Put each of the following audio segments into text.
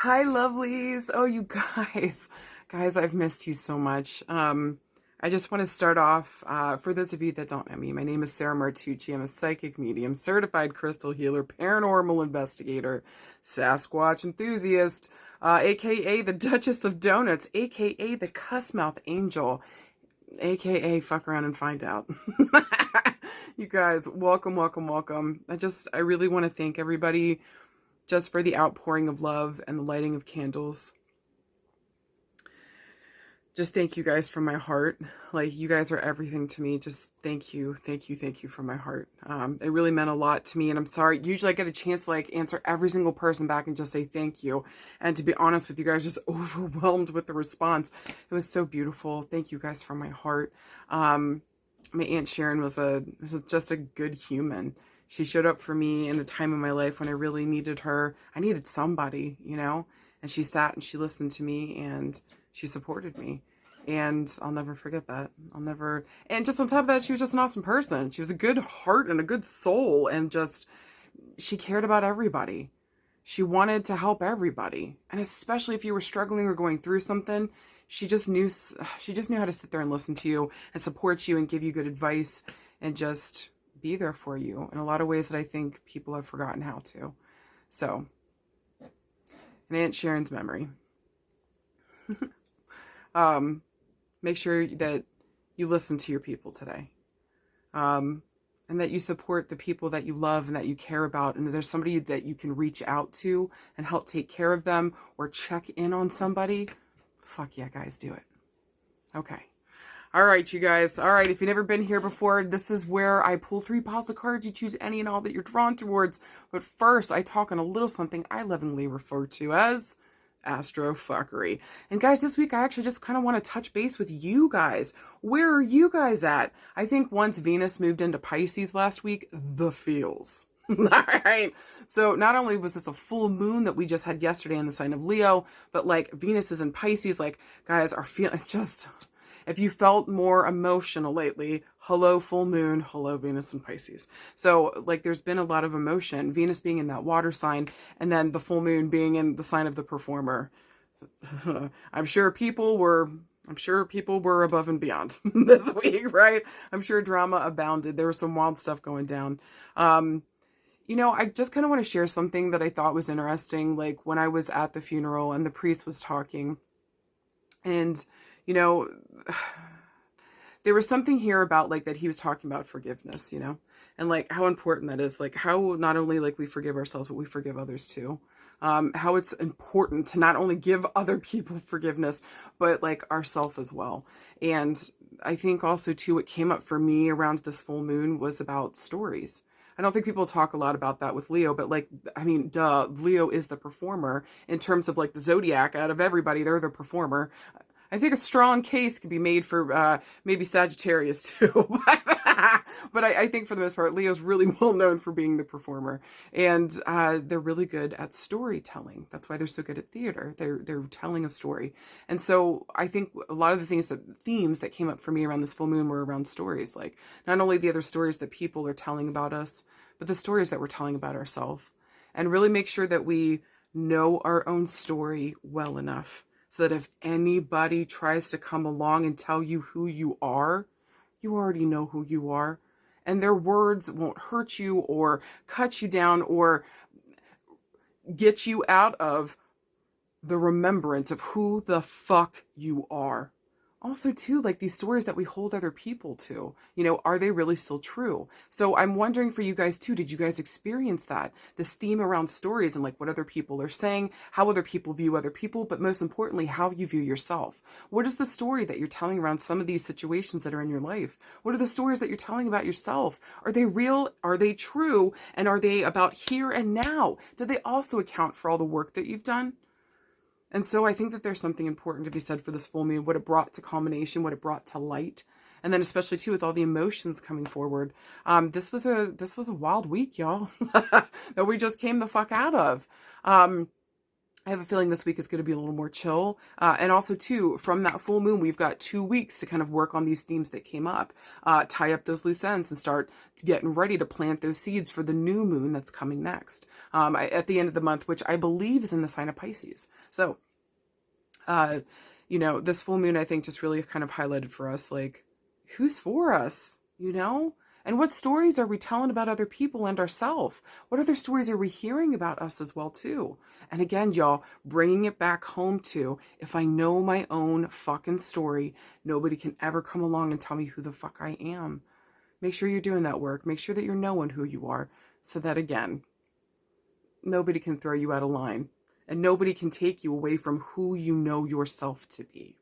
Hi, lovelies. Oh, you guys. Guys, I've missed you so much. I just want to start off, for those of you that don't know me, my name is Sarah Martucci. I'm a psychic medium, certified crystal healer, paranormal investigator, Sasquatch enthusiast, aka the Duchess of Donuts, aka the Cussmouth Angel, aka fuck around and find out. You guys, welcome, welcome, welcome. I really want to thank everybody just for the outpouring of love and the lighting of candles. Just thank you guys from my heart. Like, you guys are everything to me. Just thank you, thank you, thank you from my heart. It really meant a lot to me, and I'm sorry. Usually I get a chance to like answer every single person back and just say thank you. And to be honest with you guys, just overwhelmed with the response. It was so beautiful. Thank you guys from my heart. My Aunt Sharon was just a good human. She showed up for me in a time in my life when I really needed her. I needed somebody, you know? And she sat and she listened to me and she supported me. And I'll never forget that. And just on top of that, she was just an awesome person. She was a good heart and a good soul. And just, she cared about everybody. She wanted to help everybody. And especially if you were struggling or going through something, she just knew how to sit there and listen to you and support you and give you good advice and just be there for you in a lot of ways that I think people have forgotten how to. So, in Aunt Sharon's memory, make sure that you listen to your people today, and that you support the people that you love and that you care about. And if there's somebody that you can reach out to and help take care of them or check in on somebody, fuck yeah, guys, do it. Okay. All right, you guys. All right, if you've never been here before, this is where I pull 3 piles of cards. You choose any and all that you're drawn towards. But first, I talk on a little something I lovingly refer to as astrofuckery. And guys, this week I actually just kind of want to touch base with you guys. Where are you guys at? I think once Venus moved into Pisces last week, the feels. All right. So not only was this a full moon that we just had yesterday in the sign of Leo, but like Venus is in Pisces, like guys, our feelings just... If you felt more emotional lately, hello full moon, hello Venus and Pisces. So like there's been a lot of emotion, Venus being in that water sign, and then the full moon being in the sign of the performer. I'm sure people were above and beyond this week, right? I'm sure drama abounded. There was some wild stuff going down. You know, I just kind of want to share something that I thought was interesting. Like when I was at the funeral and the priest was talking, and you know, there was something here about like that he was talking about forgiveness, you know, and like how important that is, like how not only like we forgive ourselves, but we forgive others too. How it's important to not only give other people forgiveness, but like ourselves as well. And I think also too, what came up for me around this full moon was about stories. I don't think people talk a lot about that with Leo, but like, I mean, duh, Leo is the performer in terms of like the zodiac. Out of everybody, they're the performer. I think a strong case could be made for maybe Sagittarius too. But I think for the most part, Leo's really well known for being the performer. And they're really good at storytelling. That's why they're so good at theater. They're telling a story. And so I think a lot of the themes that came up for me around this full moon were around stories. Like not only the other stories that people are telling about us, but the stories that we're telling about ourselves. And really make sure that we know our own story well enough, so that if anybody tries to come along and tell you who you are, you already know who you are. And their words won't hurt you or cut you down or get you out of the remembrance of who the fuck you are. Also, too, like these stories that we hold other people to, you know, are they really still true? So I'm wondering for you guys, too, did you guys experience that? This theme around stories and like what other people are saying, how other people view other people, but most importantly, how you view yourself. What is the story that you're telling around some of these situations that are in your life? What are the stories that you're telling about yourself? Are they real? Are they true? And are they about here and now? Do they also account for all the work that you've done? And so I think that there's something important to be said for this full moon, what it brought to culmination, what it brought to light. And then especially too, with all the emotions coming forward. This was a wild week, y'all, that we just came the fuck out of. I have a feeling this week is going to be a little more chill. And also, too, from that full moon, we've got 2 weeks to kind of work on these themes that came up, tie up those loose ends and start getting ready to plant those seeds for the new moon that's coming next at the end of the month, which I believe is in the sign of Pisces. So, this full moon, I think, just really kind of highlighted for us, like, who's for us, And what stories are we telling about other people and ourselves? What other stories are we hearing about us as well, too? And again, y'all, bringing it back home to, if I know my own fucking story, nobody can ever come along and tell me who the fuck I am. Make sure you're doing that work. Make sure that you're knowing who you are so that, again, nobody can throw you out of line and nobody can take you away from who you know yourself to be.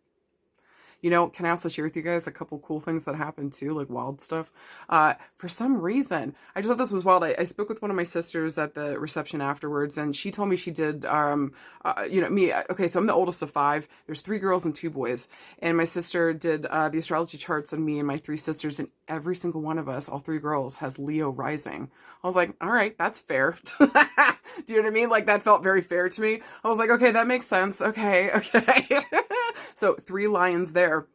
Can I also share with you guys a couple cool things that happened too, like wild stuff? For some reason, I just thought this was wild. I spoke with one of my sisters at the reception afterwards, and she told me she did, me. Okay, so I'm the oldest of 5. There's 3 girls and 2 boys. And my sister did the astrology charts on me and my 3 sisters, and every single one of us, all 3 girls, has Leo rising. I was like, all right, that's fair. Do you know what I mean? Like, that felt very fair to me. I was like, okay, that makes sense. Okay. So 3 lions there.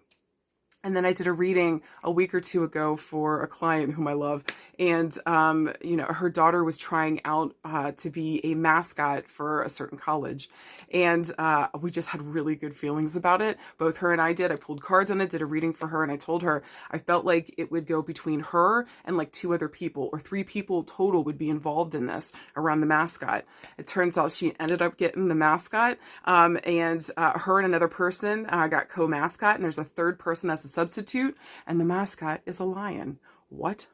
And then I did a reading a week or 2 ago for a client whom I love. And, her daughter was trying out to be a mascot for a certain college. And we just had really good feelings about it. Both her and I did. I pulled cards on it, did a reading for her. And I told her I felt like it would go between her and like 2 other people, or 3 people total would be involved in this around the mascot. It turns out she ended up getting the mascot. And her and another person got co-mascot. And there's a 3rd person as a substitute, and the mascot is a lion. What?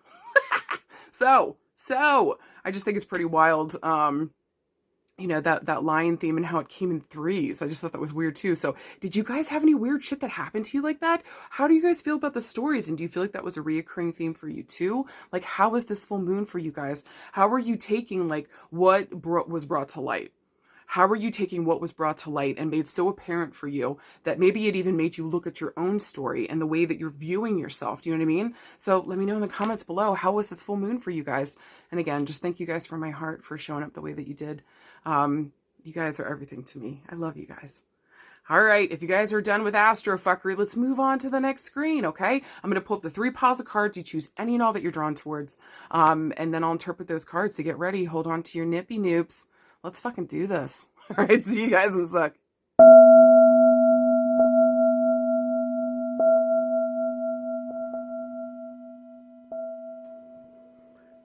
So I just think it's pretty wild. That lion theme and how it came in 3s. I just thought that was weird too. So did you guys have any weird shit that happened to you like that? How do you guys feel about the stories? And do you feel like that was a reoccurring theme for you too? Like, how was this full moon for you guys? How were you taking like what was brought to light? How are you taking what was brought to light and made so apparent for you that maybe it even made you look at your own story and the way that you're viewing yourself? Do you know what I mean? So let me know in the comments below, how was this full moon for you guys? And again, just thank you guys from my heart for showing up the way that you did. You guys are everything to me. I love you guys. All right, if you guys are done with astrofuckery, let's move on to the next screen, okay? I'm going to pull up the 3 piles of cards. You choose any and all that you're drawn towards. And then I'll interpret those cards. So get ready. Hold on to your nippy noops. Let's fucking do this. All right, see you guys in a sec.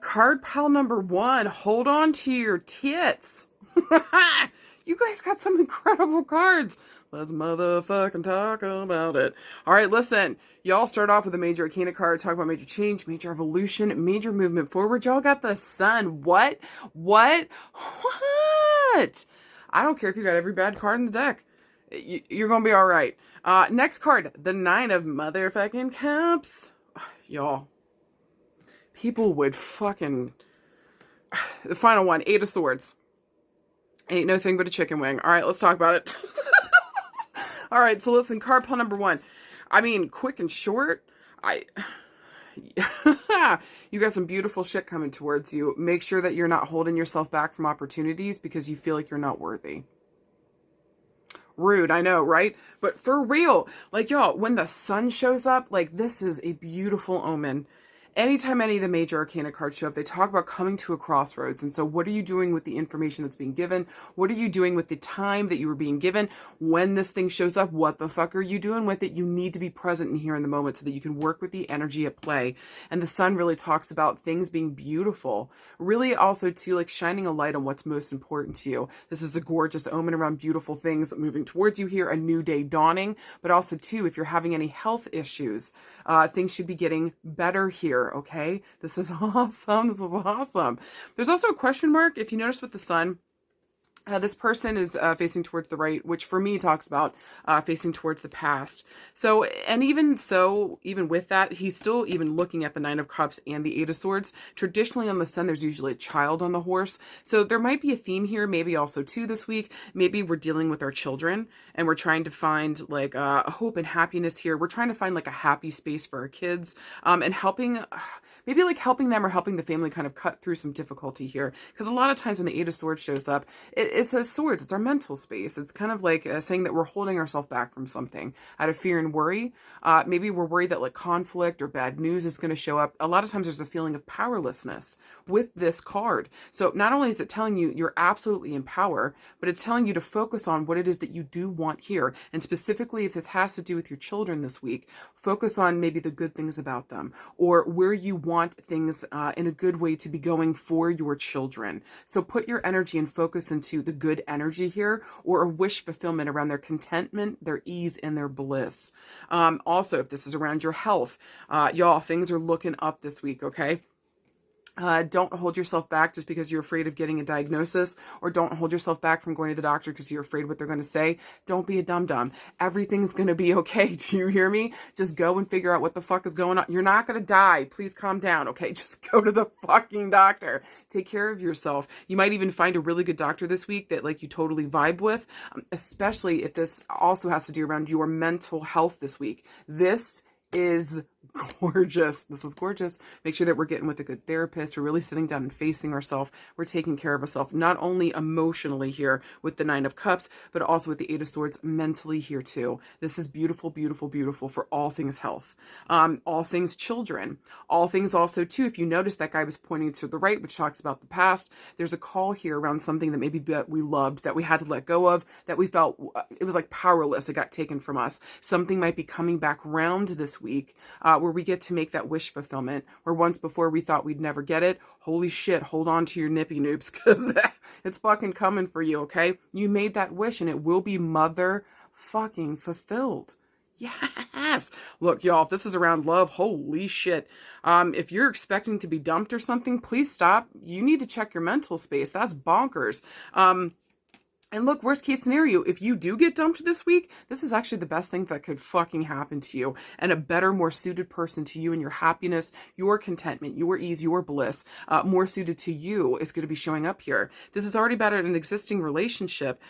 Card pile number 1. Hold on to your tits. You guys got some incredible cards. Let's motherfucking talk about it. All right, listen. Y'all start off with a major arcana card, talk about major change, major evolution, major movement forward. Y'all got the sun. What? I don't care if you got every bad card in the deck. You're going to be all right. Next card, the 9 of motherfucking cups. Y'all. People would fucking... The final one, 8 of swords. Ain't no thing but a chicken wing. All right, let's talk about it. All right, so listen, card pile number 1. I mean, quick and short, you got some beautiful shit coming towards you. Make sure that you're not holding yourself back from opportunities because you feel like you're not worthy. Rude, I know, right? But for real, like, y'all, when the sun shows up, like, this is a beautiful omen. Anytime any of the major arcana cards show up, they talk about coming to a crossroads. And so what are you doing with the information that's being given? What are you doing with the time that you were being given? When this thing shows up, what the fuck are you doing with it? You need to be present and here in the moment so that you can work with the energy at play. And the sun really talks about things being beautiful. Really also too, like shining a light on what's most important to you. This is a gorgeous omen around beautiful things moving towards you here, a new day dawning. But also too, if you're having any health issues, things should be getting better here. Okay, this is awesome. This is awesome. There's also a question mark. If you notice with the sun, this person is facing towards the right, which for me talks about facing towards the past. So, and even so, even with that, he's still even looking at the 9 of Cups and the 8 of Swords. Traditionally on the sun, there's usually a child on the horse. So there might be a theme here, maybe also too this week. Maybe we're dealing with our children and we're trying to find like hope and happiness here. We're trying to find like a happy space for our kids and helping... Maybe like helping them or helping the family kind of cut through some difficulty here. Because a lot of times when the 8 of Swords shows up, It's a swords. It's our mental space. It's kind of like saying that we're holding ourselves back from something out of fear and worry. Maybe we're worried that like conflict or bad news is going to show up. A lot of times there's a feeling of powerlessness with this card. So not only is it telling you you're absolutely in power, but it's telling you to focus on what it is that you do want here. And specifically, if this has to do with your children this week, focus on maybe the good things about them or where you want things in a good way to be going for your children. So put your energy and focus into the good energy here, or a wish fulfillment around their contentment, their ease, and their bliss. Also, if this is around your health, y'all, things are looking up this week, okay? Don't hold yourself back just because you're afraid of getting a diagnosis, or don't hold yourself back from going to the doctor because you're afraid what they're going to say. Don't be a dum-dum. Everything's going to be okay. Do you hear me? Just go and figure out what the fuck is going on. You're not going to die. Please calm down, okay? Just go to the fucking doctor. Take care of yourself. You might even find a really good doctor this week that like you totally vibe with, especially if this also has to do around your mental health this week. This is gorgeous. This is gorgeous. Make sure that we're getting with a good therapist. We're really sitting down and facing ourselves. We're taking care of ourselves, not only emotionally here with the Nine of Cups, but also with the Eight of Swords mentally here too. This is beautiful, beautiful, beautiful for all things health, all things children, all things also too. If you notice that guy was pointing to the right, which talks about the past, there's a call here around something that maybe that we loved, that we had to let go of, that we felt it was like powerless. It got taken from us. Something might be coming back round this week, where we get to make that wish fulfillment, where once before we thought we'd never get it. Holy shit, hold on to your nippy noops, because it's fucking coming for you, okay? You made that wish and it will be mother fucking fulfilled. Yes. Look, y'all, if this is around love, holy shit. If you're expecting to be dumped or something, please stop. You need to check your mental space. That's bonkers. And look, worst case scenario, if you do get dumped this week, this is actually the best thing that could fucking happen to you. And a better, more suited person to you and your happiness, your contentment, your ease, your bliss, more suited to you is going to be showing up here. This is already about an existing relationship.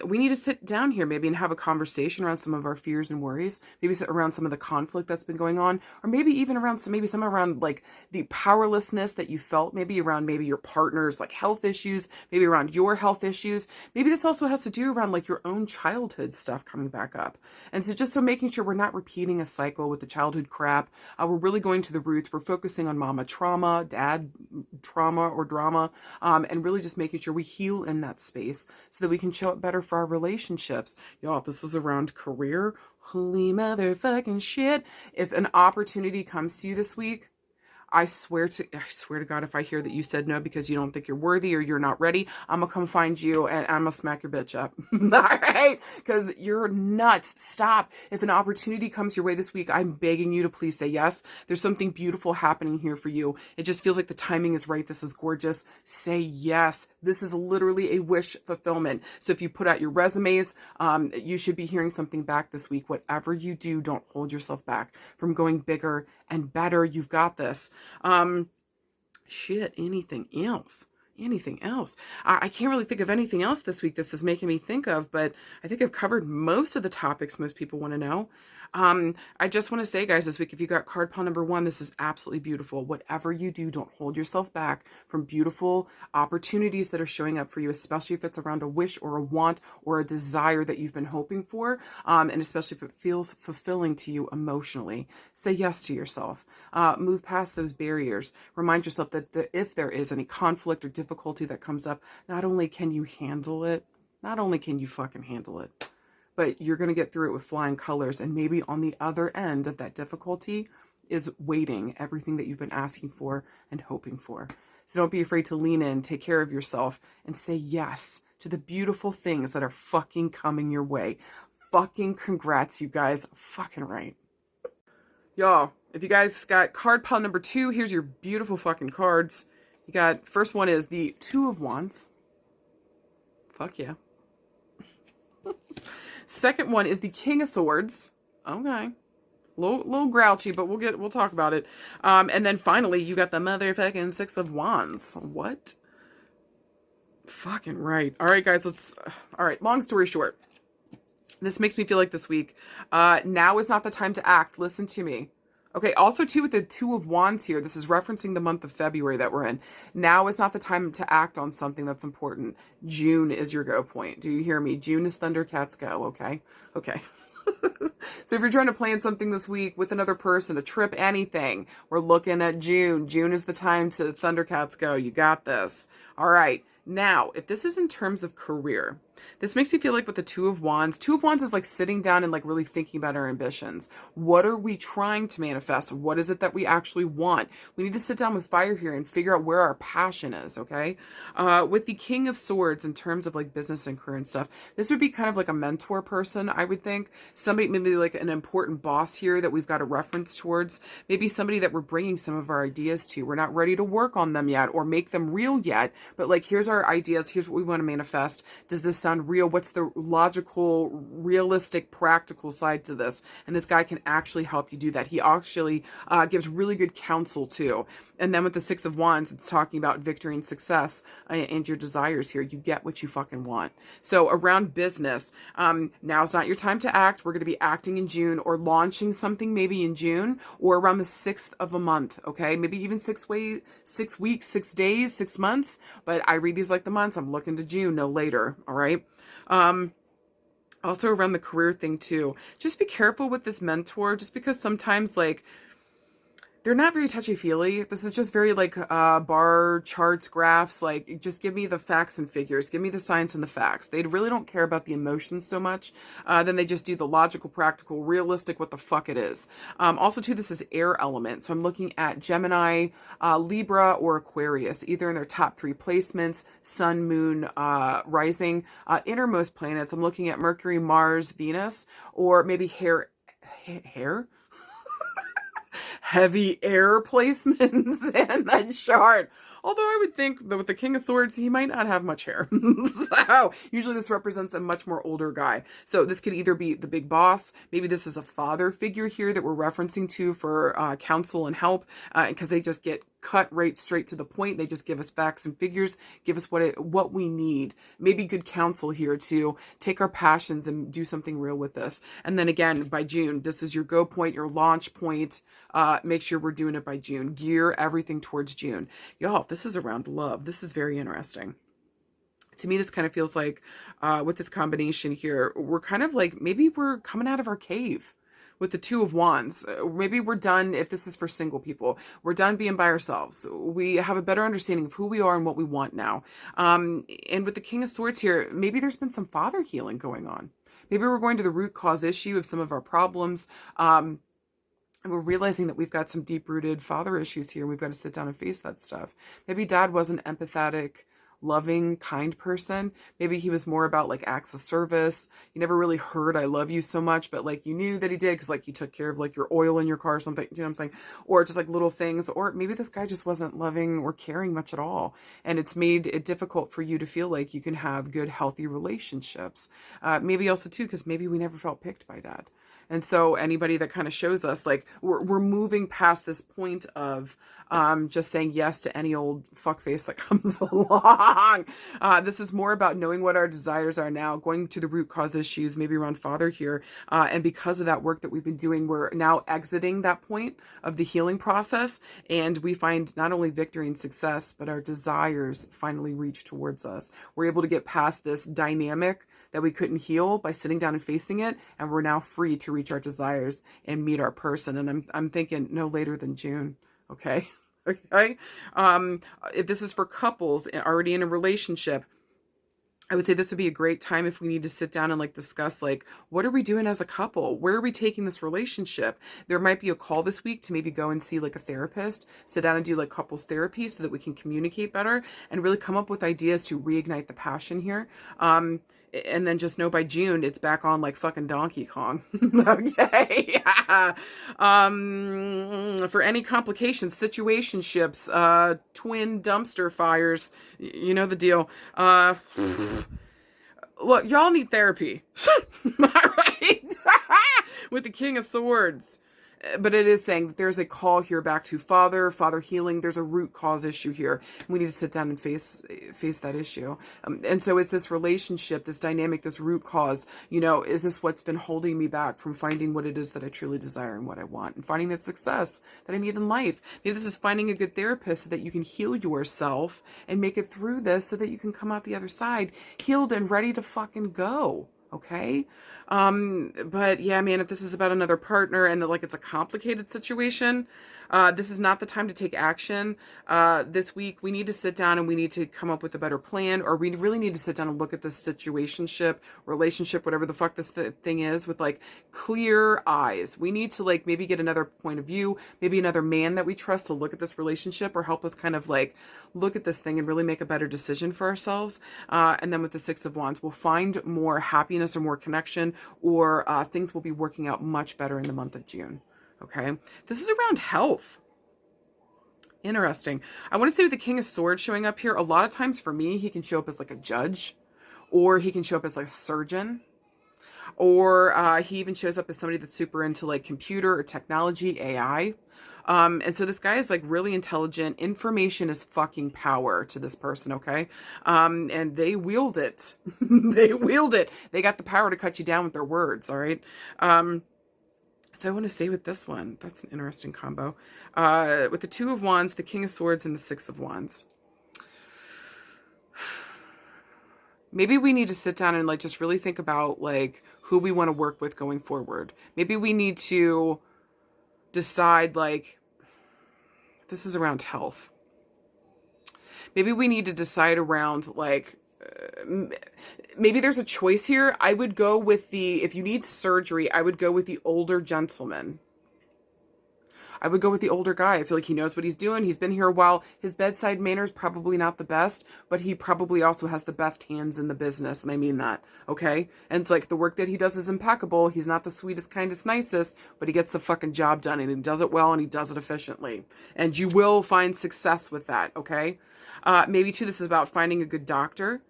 We need to sit down here maybe and have a conversation around some of our fears and worries, maybe around some of the conflict that's been going on, or maybe even around some around like the powerlessness that you felt, maybe around maybe your partner's like health issues, maybe around your health issues. Maybe this also has to do around like your own childhood stuff coming back up. And so making sure we're not repeating a cycle with the childhood crap. We're really going to the roots. We're focusing on mama trauma, dad trauma or drama, and really just making sure we heal in that space so that we can show up better for our relationships. Y'all, this is around career. Holy motherfucking shit. If an opportunity comes to you this week, I swear to God, if I hear that you said no because you don't think you're worthy or you're not ready, I'm gonna come find you and I'm gonna smack your bitch up. All right? Because you're nuts. Stop. If an opportunity comes your way this week, I'm begging you to please say yes. There's something beautiful happening here for you. It just feels like the timing is right. This is gorgeous. Say yes. This is literally a wish fulfillment. So if you put out your resumes, you should be hearing something back this week. Whatever you do, don't hold yourself back from going bigger and better. You've got this. Shit, anything else? I can't really think of anything else this week this is making me think of, but I think I've covered most of the topics most people want to know. I just want to say, guys, this week, if you got card pile number 1, this is absolutely beautiful. Whatever you do, don't hold yourself back from beautiful opportunities that are showing up for you, especially if it's around a wish or a want or a desire that you've been hoping for, and especially if it feels fulfilling to you emotionally. Say yes to yourself. Move past those barriers. Remind yourself that if there is any conflict or difficulty that comes up, not only can you handle it, not only can you fucking handle it, but you're going to get through it with flying colors. And maybe on the other end of that difficulty is waiting, everything that you've been asking for and hoping for. So don't be afraid to lean in, take care of yourself, and say yes to the beautiful things that are fucking coming your way. Fucking congrats, you guys. Fucking right. Y'all, if you guys got card pile number 2, here's your beautiful fucking cards. You got, first one is the Two of Wands. Fuck yeah. Second one is the King of Swords. Okay. Little grouchy, but we'll talk about it. And then finally, you got the motherfucking Six of Wands. What? Fucking right. All right, guys, all right, long story short. This makes me feel like this week, now is not the time to act. Listen to me. Okay, also too with the Two of Wands here, this is referencing the month of February that we're in. Now is not the time to act on something that's important. June is your go point. Do you hear me? June is Thundercats go, okay? Okay. So if you're trying to plan something this week with another person, a trip, anything, we're looking at June. June is the time to Thundercats go. You got this. All right. Now, if this is in terms of career, this makes me feel like with the Two of Wands is like sitting down and like really thinking about our ambitions. What are we trying to manifest? What is it that we actually want? We need to sit down with fire here and figure out where our passion is, okay? With the King of Swords in terms of like business and career and stuff, this would be kind of like a mentor person, I would think. Somebody, maybe like an important boss here that we've got a reference towards. Maybe somebody that we're bringing some of our ideas to. We're not ready to work on them yet or make them real yet, but like here's our ideas, here's what we want to manifest. Does this sound real? What's the logical, realistic, practical side to this? And this guy can actually help you do that. He actually gives really good counsel too. And then with the Six of Wands, it's talking about victory and success and your desires here. You get what you fucking want. So around business, now's not your time to act. We're going to be acting in June or launching something maybe in June or around the 6th of a month. Okay. Maybe even 6 weeks, 6 days, 6 months. But I read these like the months. I'm looking to June, no later. All right. Also around the career thing too, just be careful with this mentor, just because sometimes like they're not very touchy-feely. This is just very like bar charts, graphs, like just give me the facts and figures. Give me the science and the facts. They really don't care about the emotions so much. Then they just do the logical, practical, realistic, what the fuck it is. Also too, this is air element. So I'm looking at Gemini, Libra, or Aquarius, either in their top 3 placements, Sun, Moon, Rising. Innermost planets, I'm looking at Mercury, Mars, Venus, or maybe hair? Heavy air placements in that chart. Although I would think that with the King of Swords, he might not have much hair. So usually this represents a much more older guy. So this could either be the big boss. Maybe this is a father figure here that we're referencing to for counsel and help, because they just get cut right straight to the point. They just give us facts and figures, give us what we need. Maybe good counsel here to take our passions and do something real with this. And then again, by June, this is your go point, your launch point. Make sure we're doing it by June. Gear everything towards June. Y'all, if this is around love, this is very interesting. To me, this kind of feels like with this combination here, we're kind of like, maybe we're coming out of our cave. With the Two of Wands, maybe we're done, if this is for single people, we're done being by ourselves. We have a better understanding of who we are and what we want now. And with the King of Swords here, maybe there's been some father healing going on. Maybe we're going to the root cause issue of some of our problems. And we're realizing that we've got some deep-rooted father issues here. We've got to sit down and face that stuff. Maybe dad wasn't empathetic, loving, kind person. Maybe he was more about like acts of service. You never really heard I love you so much, but like you knew that he did because like he took care of like your oil in your car or something. Do you know what I'm saying? Or just like little things. Or maybe this guy just wasn't loving or caring much at all. And it's made it difficult for you to feel like you can have good, healthy relationships. Maybe also too, because maybe we never felt picked by dad. And so anybody that kind of shows us like we're moving past this point of just saying yes to any old fuckface that comes along. This is more about knowing what our desires are now, going to the root cause issues, maybe around father here. And because of that work that we've been doing, we're now exiting that point of the healing process. And we find not only victory and success, but our desires finally reach towards us. We're able to get past this dynamic that we couldn't heal by sitting down and facing it. And we're now free to reach our desires and meet our person. And I'm thinking no later than June. Okay. Okay. If this is for couples already in a relationship, I would say this would be a great time if we need to sit down and like discuss like, what are we doing as a couple? Where are we taking this relationship? There might be a call this week to maybe go and see like a therapist, sit down and do like couples therapy so that we can communicate better and really come up with ideas to reignite the passion here. And then just know by June, it's back on like fucking Donkey Kong. Okay. For any complications, situationships, twin dumpster fires, you know the deal. Look, y'all need therapy. All right. With the King of Swords. but it is saying that there's a call here back to father healing. There's a root cause issue here. We need to sit down and face that issue. And so is this relationship, this dynamic, this root cause, you know, is this what's been holding me back from finding what it is that I truly desire and what I want, and finding that success that I need in life? Maybe this is finding a good therapist so that you can heal yourself and make it through this so that you can come out the other side healed and ready to fucking go. Okay. But yeah, man, if this is about another partner and that, like, it's a complicated situation, this is not the time to take action. This week we need to sit down and we need to come up with a better plan, or we really need to sit down and look at this situationship, relationship, whatever the fuck this thing is, with like clear eyes. We need to like maybe get another point of view, maybe another man that we trust to look at this relationship or help us kind of like look at this thing and really make a better decision for ourselves. And then with the Six of Wands, we'll find more happiness or more connection, or things will be working out much better in the month of June. Okay, this is around health. Interesting. I want to say with the King of Swords showing up here, a lot of times for me, he can show up as like a judge, or he can show up as like a surgeon, or he even shows up as somebody that's super into like computer or technology, AI. And so this guy is like really intelligent. Information is fucking power to this person, okay? And they wield it. They wield it. They got the power to cut you down with their words, all right? So I want to say with this one, that's an interesting combo. With the Two of Wands, the King of Swords, and the Six of Wands. Maybe we need to sit down and like just really think about like who we want to work with going forward. Maybe we need to decide like, this is around health. Maybe we need to decide around like, maybe there's a choice here. I would go with if you need surgery, I would go with the older gentleman. I would go with the older guy. I feel like he knows what he's doing. He's been here a while. His bedside manner is probably not the best, but he probably also has the best hands in the business. And I mean that, okay? And it's like the work that he does is impeccable. He's not the sweetest, kindest, nicest, but he gets the fucking job done, and he does it well, and he does it efficiently. And you will find success with that, okay? Maybe too, this is about finding a good doctor.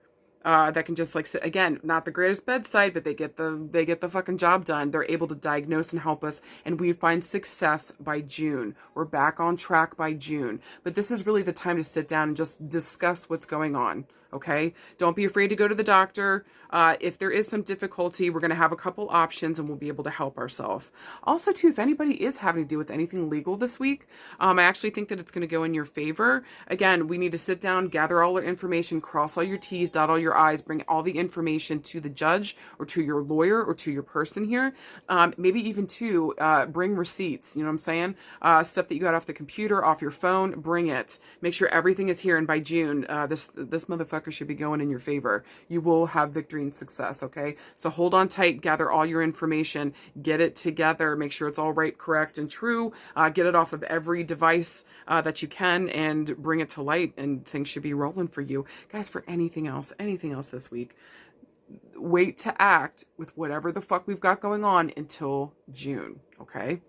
That can just like sit, again, not the greatest bedside, but they get the fucking job done. They're able to diagnose and help us, and we find success by June. We're back on track by June. But this is really the time to sit down and just discuss what's going on. Okay? Don't be afraid to go to the doctor. If there is some difficulty, we're going to have a couple options and we'll be able to help ourselves. Also, too, if anybody is having to deal with anything legal this week, I actually think that it's going to go in your favor. Again, we need to sit down, gather all our information, cross all your T's, dot all your I's, bring all the information to the judge or to your lawyer or to your person here. Maybe even to bring receipts, you know what I'm saying? Stuff that you got off the computer, off your phone, bring it. Make sure everything is here, and by June, this motherfucker should be going in your favor. You will have victory and success, okay? So hold on tight, gather all your information, get it together, make sure it's all right, correct, and true. Get it off of every device that you can, and bring it to light, and things should be rolling for you. Guys, for anything else this week, wait to act with whatever the fuck we've got going on until June, okay?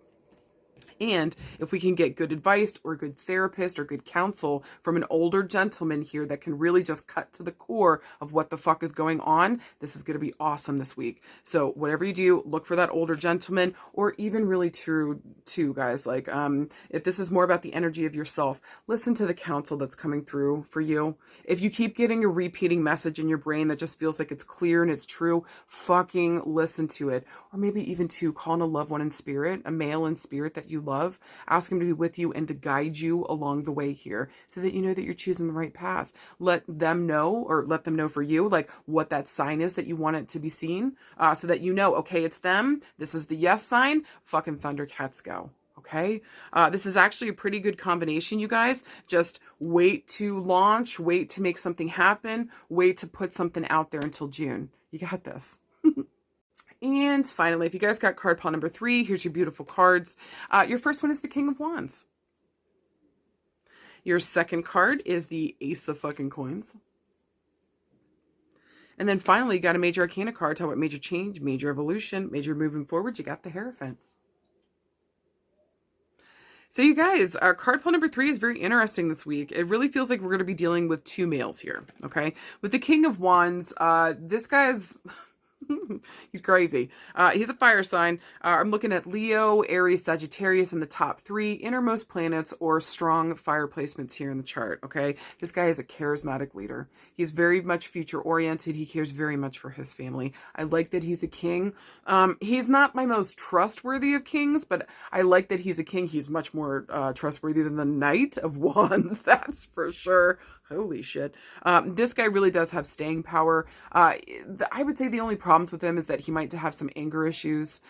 And if we can get good advice or a good therapist or good counsel from an older gentleman here that can really just cut to the core of what the fuck is going on, this is going to be awesome this week. So whatever you do, look for that older gentleman, or even really true too, guys. Like, if this is more about the energy of yourself, listen to the counsel that's coming through for you. If you keep getting a repeating message in your brain that just feels like it's clear and it's true, fucking listen to it. Or maybe even to call in a loved one in spirit, a male in spirit that you love. Ask him to be with you and to guide you along the way here so that you know that you're choosing the right path. Let them know, or let them know for you, like what that sign is that you want it to be seen, so that you know, okay, it's them. This is the yes sign. Fucking Thundercats go. Okay. This is actually a pretty good combination, you guys. Just wait to launch, wait to make something happen, wait to put something out there until June. You got this. And finally, if you guys got card pile number 3, here's your beautiful cards. Your first one is the King of Wands. Your second card is the Ace of fucking Coins. And then finally, you got a major arcana card. Talk about major change, major evolution, major moving forward. You got the Hierophant. So you guys, card pile number 3 is very interesting this week. It really feels like we're going to be dealing with 2 males here, okay? With the King of Wands, this guy's... He's crazy. He's a fire sign. I'm looking at Leo, Aries, Sagittarius in the top 3 innermost planets or strong fire placements here in the chart. Okay. This guy is a charismatic leader. He's very much future oriented. He cares very much for his family. I like that he's a king. He's not my most trustworthy of kings, but I like that he's a king. He's much more trustworthy than the Knight of Wands. That's for sure. Holy shit. This guy really does have staying power. I would say the only problems with him is that he might have some anger issues.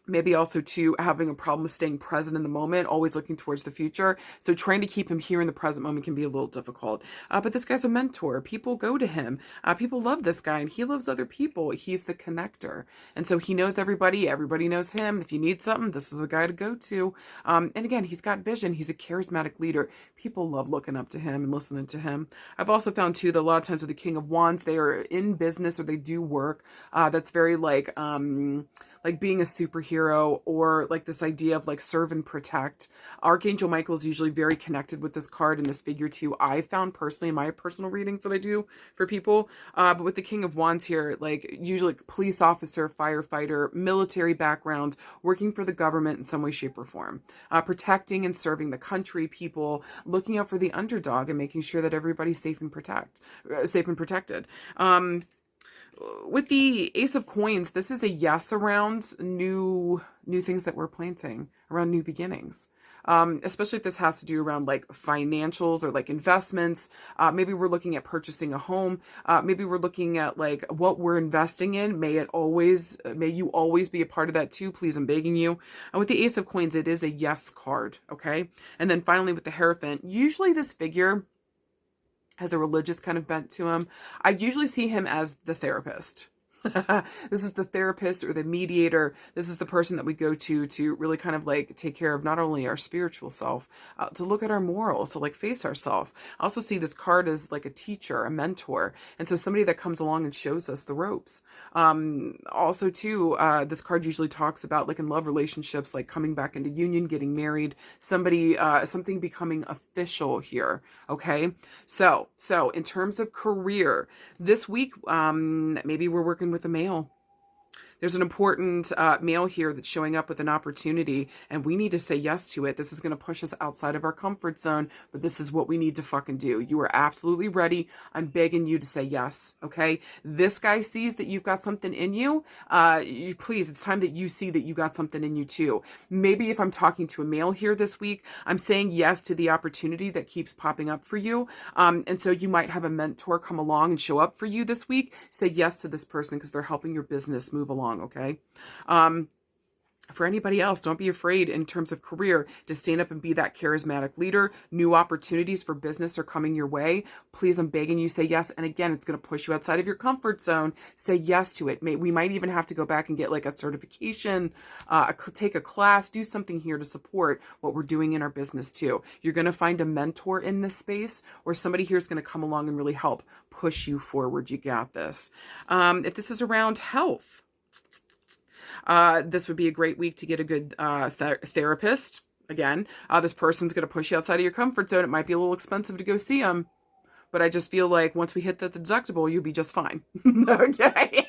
Maybe also too having a problem with staying present in the moment, always looking towards the future. So trying to keep him here in the present moment can be a little difficult. But this guy's a mentor. People go to him. People love this guy and he loves other people. He's the connector. And so he knows everybody. Everybody knows him. If you need something, this is the guy to go to. And again, he's got vision. He's a charismatic leader. People love looking up to him and listening to him. I've also found too that a lot of times with the King of Wands, they are in business or they do work that's very like being a superhero or like this idea of like serve and protect. Archangel Michael is usually very connected with this card and this figure too. I found personally in my personal readings that I do for people. But with the King of Wands here, like usually police officer, firefighter, military background, working for the government in some way, shape or form, protecting and serving the country, people, looking out for the underdog and making sure that everybody's safe and protected. With the Ace of Coins, this is a yes around new things that we're planting, around new beginnings. Especially if this has to do around like financials or like investments. Maybe we're looking at purchasing a home. Maybe we're looking at like what we're investing in. May you always be a part of that too. Please, I'm begging you. And with the Ace of Coins, it is a yes card. Okay. And then finally with the Hierophant, usually this figure has a religious kind of bent to him. I usually see him as the therapist. This is the therapist or the mediator. This is the person that we go to really kind of like take care of not only our spiritual self, to look at our morals, to like face ourselves. I also see this card as like a teacher, a mentor. And so somebody that comes along and shows us the ropes. Also too, this card usually talks about like in love relationships, like coming back into union, getting married, something becoming official here. Okay. So in terms of career this week, maybe we're working with a male. There's an important male here that's showing up with an opportunity and we need to say yes to it. This is going to push us outside of our comfort zone, but this is what we need to fucking do. You are absolutely ready. I'm begging you to say yes. Okay. This guy sees that you've got something in you. Please, it's time that you see that you got something in you too. Maybe if I'm talking to a male here this week, I'm saying yes to the opportunity that keeps popping up for you. And so you might have a mentor come along and show up for you this week. Say yes to this person because they're helping your business move along. Okay. For anybody else, don't be afraid in terms of career to stand up and be that charismatic leader. New opportunities for business are coming your way. Please, I'm begging you, say yes. And again, it's going to push you outside of your comfort zone. Say yes to it. We might even have to go back and get like a certification, take a class, do something here to support what we're doing in our business too. You're going to find a mentor in this space or somebody here is going to come along and really help push you forward. You got this. If this is around health, this would be a great week to get a good therapist. Again, this person's going to push you outside of your comfort zone. It might be a little expensive to go see them, but I just feel like once we hit the deductible, you'll be just fine. Okay.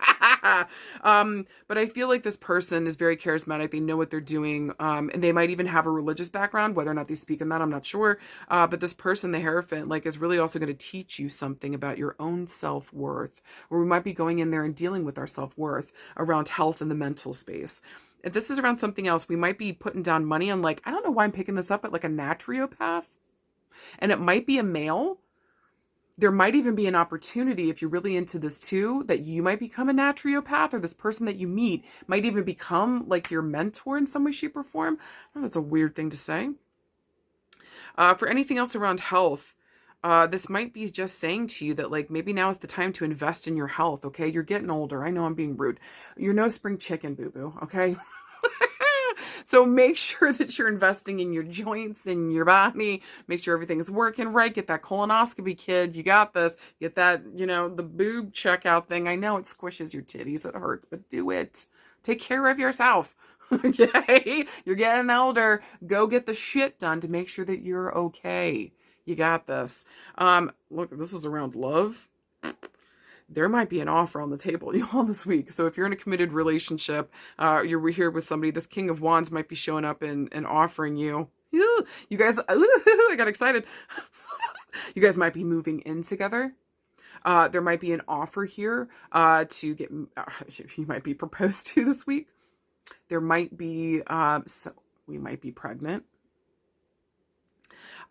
But I feel like this person is very charismatic. They know what they're doing. And they might even have a religious background, whether or not they speak in that, I'm not sure. But this person, the Hierophant, like is really also going to teach you something about your own self-worth, where we might be going in there and dealing with our self-worth around health in the mental space. If this is around something else, we might be putting down money on like, I don't know why I'm picking this up, but like a naturopath. And it might be a male. There might even be an opportunity, if you're really into this too, that you might become a naturopath or this person that you meet might even become like your mentor in some way, shape, or form. I know that's a weird thing to say. For anything else around health, this might be just saying to you that like maybe now is the time to invest in your health, okay? You're getting older. I know I'm being rude. You're no spring chicken, boo-boo, okay? So make sure that you're investing in your joints, in your body. Make sure everything's working right. Get that colonoscopy, kid. You got this. Get that, the boob checkout thing. I know it squishes your titties. It hurts, but do it. Take care of yourself. Okay? You're getting older. Go get the shit done to make sure that you're okay. You got this. Look, this is around love. there might be an offer on the table, y'all, this week. So if you're in a committed relationship, you're here with somebody, this King of Wands might be showing up and offering you. You guys, I got excited. You guys might be moving in together. There might be an offer here to get, you might be proposed to this week. There might be, so we might be pregnant.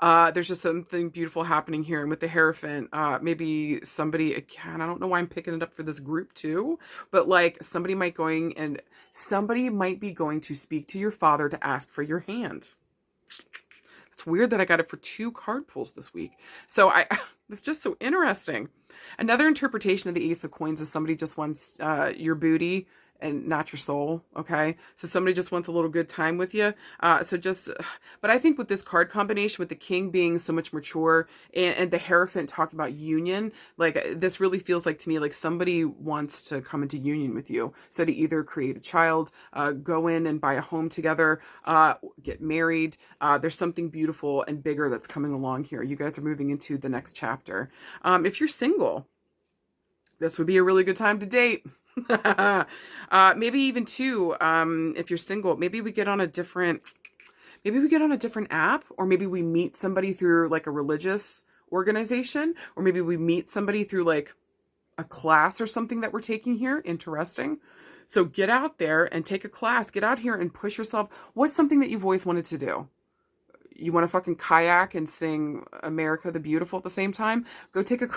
There's just something beautiful happening here. And with the Hierophant, maybe somebody, again, I don't know why I'm picking it up for this group too, but like somebody might be going to speak to your father to ask for your hand. It's weird that I got it for 2 card pulls this week. So it's just so interesting. Another interpretation of the Ace of Coins is somebody just wants your booty and not your soul, okay? So somebody just wants a little good time with you. But I think with this card combination, with the King being so much mature and the Hierophant talking about union, like this really feels like to me like somebody wants to come into union with you. So to either create a child, go in and buy a home together, get married. There's something beautiful and bigger that's coming along here. You guys are moving into the next chapter. If you're single, this would be a really good time to date. Maybe even too, if you're single, maybe we get on a different app, or maybe we meet somebody through like a religious organization, or maybe we meet somebody through like a class or something that we're taking here. Interesting. So get out there and take a class, get out here and push yourself. What's something that you've always wanted to do? You want to fucking kayak and sing America the Beautiful at the same time? Go take a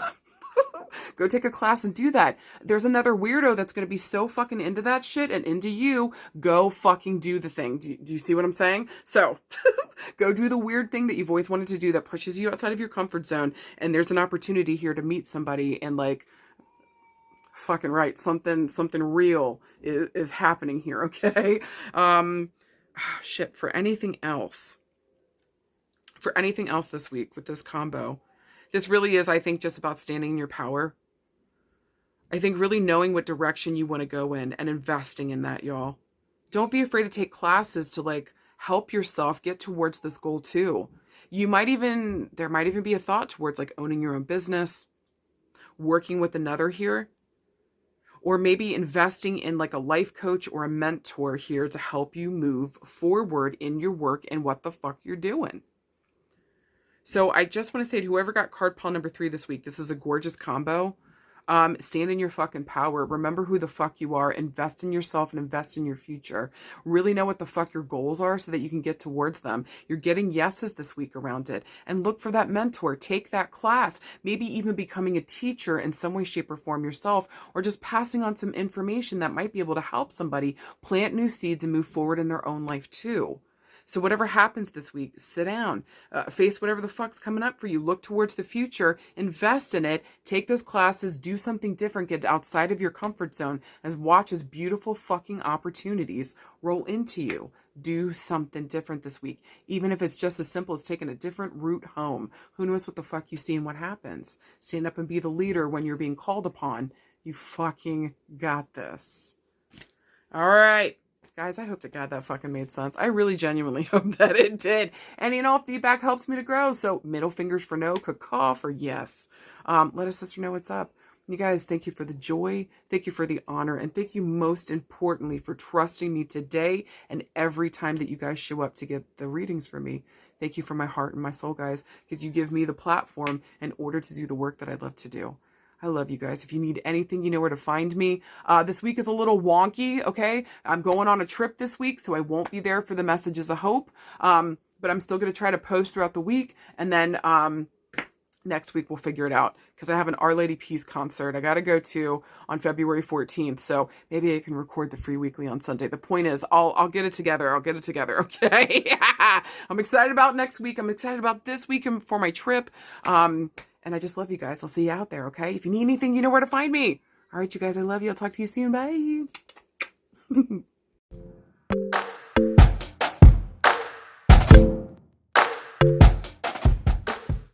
Go take a class and do that. There's another weirdo that's going to be so fucking into that shit and into you. Go fucking do the thing. Do you see what I'm saying? So go do the weird thing that you've always wanted to do that pushes you outside of your comfort zone. And there's an opportunity here to meet somebody and like, fucking right, something real is happening here, okay? Shit, for anything else this week with this combo, this really is, I think, just about standing in your power. I think really knowing what direction you want to go in and investing in that, y'all. Don't be afraid to take classes to like help yourself get towards this goal too. There might even be a thought towards like owning your own business, working with another here, or maybe investing in like a life coach or a mentor here to help you move forward in your work and what the fuck you're doing. So I just want to say to whoever got card pile number 3 this week, this is a gorgeous combo. Stand in your fucking power. Remember who the fuck you are. Invest in yourself and invest in your future. Really know what the fuck your goals are so that you can get towards them. You're getting yeses this week around it. And look for that mentor. Take that class. Maybe even becoming a teacher in some way, shape, or form yourself, or just passing on some information that might be able to help somebody plant new seeds and move forward in their own life too. So whatever happens this week, sit down, face whatever the fuck's coming up for you, look towards the future, invest in it, take those classes, do something different, get outside of your comfort zone, and watch as beautiful fucking opportunities roll into you. Do something different this week, even if it's just as simple as taking a different route home. Who knows what the fuck you see and what happens. Stand up and be the leader when you're being called upon. You fucking got this. All right. Guys, I hope to God that fucking made sense. I really genuinely hope that it did. And feedback helps me to grow. So middle fingers for no, caw for yes. Let a sister know what's up. You guys, thank you for the joy. Thank you for the honor. And thank you most importantly for trusting me today and every time that you guys show up to get the readings for me. Thank you for my heart and my soul, guys, because you give me the platform in order to do the work that I love to do. I love you guys. If you need anything, you know where to find me. This week is a little wonky, okay? I'm going on a trip this week, so I won't be there for the Messages of Hope. But I'm still going to try to post throughout the week. And then next week we'll figure it out. Because I have an Our Lady Peace concert I got to go to on February 14th. So maybe I can record the free weekly on Sunday. The point is, I'll get it together. I'll get it together, okay? I'm excited about next week. I'm excited about this week for my trip. And I just love you guys. I'll see you out there, okay? If you need anything, you know where to find me. All right, you guys, I love you. I'll talk to you soon. Bye.